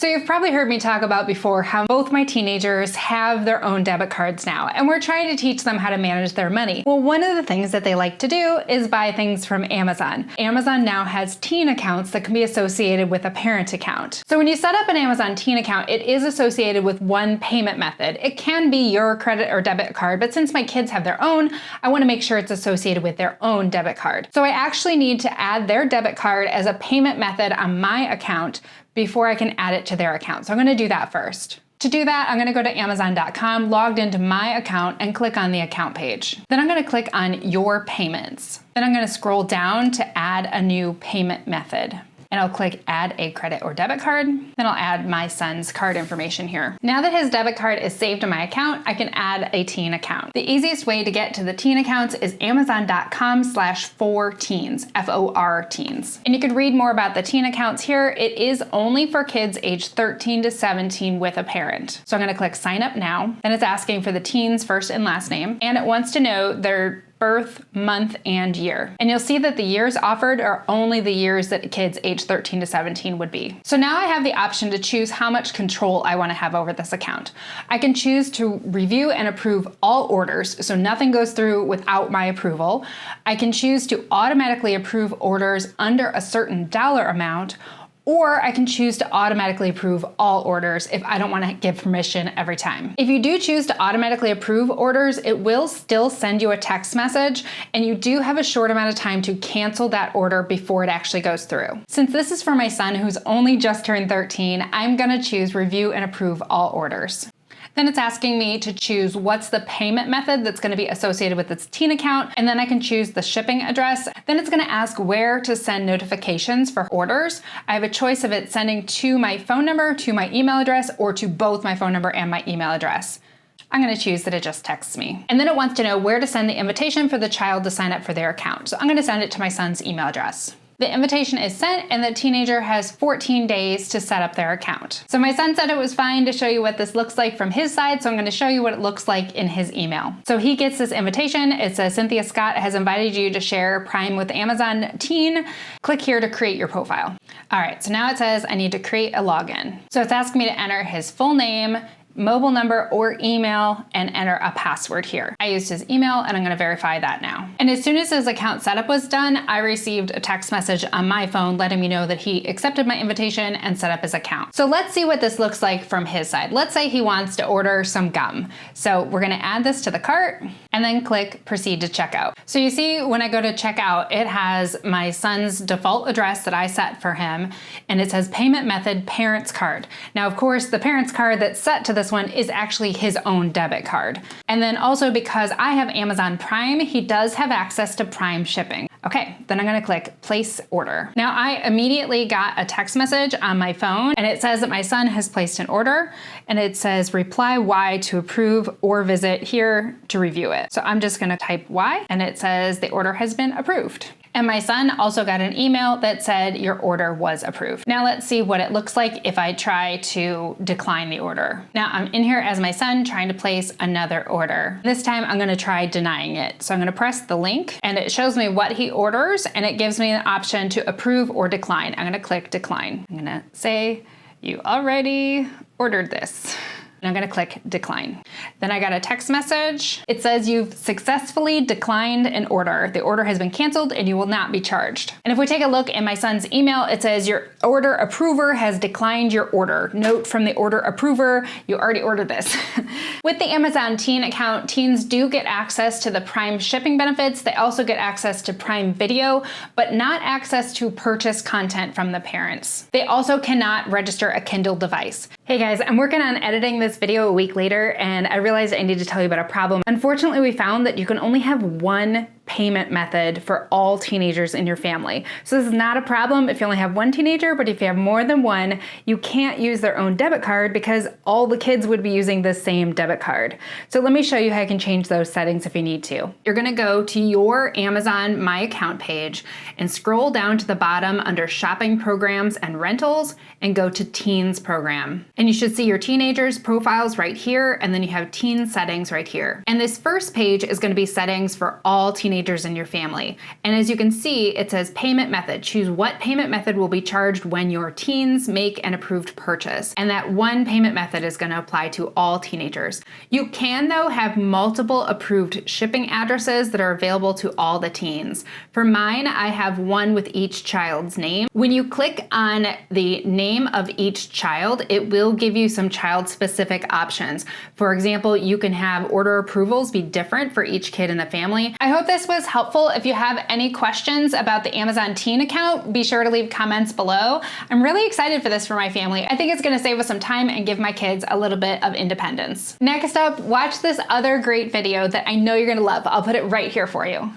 So you've probably heard me talk about before how both my teenagers have their own debit cards now, and we're trying to teach them how to manage their money. Well, one of the things that they like to do is buy things from Amazon. Amazon now has teen accounts that can be associated with a parent account. So when you set up an Amazon teen account, it is associated with one payment method. It can be your credit or debit card, but since my kids have their own, I want to make sure it's associated with their own debit card. So I actually need to add their debit card as a payment method on my account before I can add it to their account. So I'm going to do that first. To do that, I'm going to go to Amazon.com, logged into my account, and click on the account page. Then I'm going to click on Your Payments. Then I'm going to scroll down to add a new payment method. And I'll click Add a Credit or Debit Card. Then I'll add my son's card information here. Now that his debit card is saved in my account, I can add a teen account. The easiest way to get to the teen accounts is Amazon.com/4teens, FOR teens. And you can read more about the teen accounts here. It is only for kids aged 13 to 17 with a parent. So I'm gonna click Sign Up Now. Then it's asking for the teen's first and last name. And it wants to know their birth, month, and year. And you'll see that the years offered are only the years that kids age 13 to 17 would be. So now I have the option to choose how much control I want to have over this account. I can choose to review and approve all orders, so nothing goes through without my approval. I can choose to automatically approve orders under a certain dollar amount, or I can choose to automatically approve all orders if I don't want to give permission every time. If you do choose to automatically approve orders, it will still send you a text message, and you do have a short amount of time to cancel that order before it actually goes through. Since this is for my son who's only just turned 13, I'm gonna choose Review and Approve All Orders. Then it's asking me to choose what's the payment method that's going to be associated with its teen account, and then I can choose the shipping address. Then it's going to ask where to send notifications for orders. I have a choice of it sending to my phone number, to my email address, or to both my phone number and my email address. I'm going to choose that it just texts me. And then it wants to know where to send the invitation for the child to sign up for their account. So I'm going to send it to my son's email address. The invitation is sent, and the teenager has 14 days to set up their account. So my son said it was fine to show you what this looks like from his side, so I'm going to show you what it looks like in his email. So he gets this invitation. It says, Cynthia Scott has invited you to share Prime with Amazon Teen. Click here to create your profile. All right, so now it says I need to create a login. So it's asking me to enter his full name, mobile number or email, and enter a password here. I used his email, and I'm gonna verify that now. And as soon as his account setup was done, I received a text message on my phone letting me know that he accepted my invitation and set up his account. So let's see what this looks like from his side. Let's say he wants to order some gum. So we're gonna add this to the cart and then click Proceed to Checkout. So you see when I go to checkout, it has my son's default address that I set for him, and it says Payment Method Parents Card. Now, of course, the parents card that's set to this one is actually his own debit card. And then also because I have Amazon Prime, he does have access to Prime shipping. Okay, then I'm gonna click Place Order. Now I immediately got a text message on my phone, and it says that my son has placed an order, and it says reply Y to approve or visit here to review it. So I'm just gonna type Y, and it says the order has been approved. And my son also got an email that said your order was approved. Now let's see what it looks like if I try to decline the order. Now I'm in here as my son trying to place another order. This time I'm gonna try denying it. So I'm gonna press the link, and it shows me what he orders, and it gives me an option to approve or decline. I'm gonna click decline. I'm gonna say, you already ordered this. And I'm gonna click decline. Then I got a text message. It says you've successfully declined an order. The order has been canceled and you will not be charged. And if we take a look in my son's email, it says your order approver has declined your order. Note from the order approver, you already ordered this. With the Amazon Teen account, teens do get access to the Prime shipping benefits. They also get access to Prime Video, but not access to purchase content from the parents. They also cannot register a Kindle device. Hey guys, I'm working on editing this video a week later, and I realized I need to tell you about a problem. Unfortunately, we found that you can only have one payment method for all teenagers in your family. So this is not a problem if you only have one teenager, but if you have more than one, you can't use their own debit card because all the kids would be using the same debit card. So let me show you how you can change those settings if you need to. You're gonna go to your Amazon My Account page and scroll down to the bottom under Shopping Programs and Rentals and go to Teens Program. And you should see your teenagers' profiles right here, and then you have teen settings right here. And this first page is gonna be settings for all teenagers teenagers in your family. And as you can see, it says payment method. Choose what payment method will be charged when your teens make an approved purchase. And that one payment method is going to apply to all teenagers. You can, though, have multiple approved shipping addresses that are available to all the teens. For mine, I have one with each child's name. When you click on the name of each child, it will give you some child-specific options. For example, you can have order approvals be different for each kid in the family. I hope this was helpful. If you have any questions about the Amazon Teen account, be sure to leave comments below. I'm really excited for this for my family. I think it's going to save us some time and give my kids a little bit of independence. Next up, watch this other great video that I know you're going to love. I'll put it right here for you.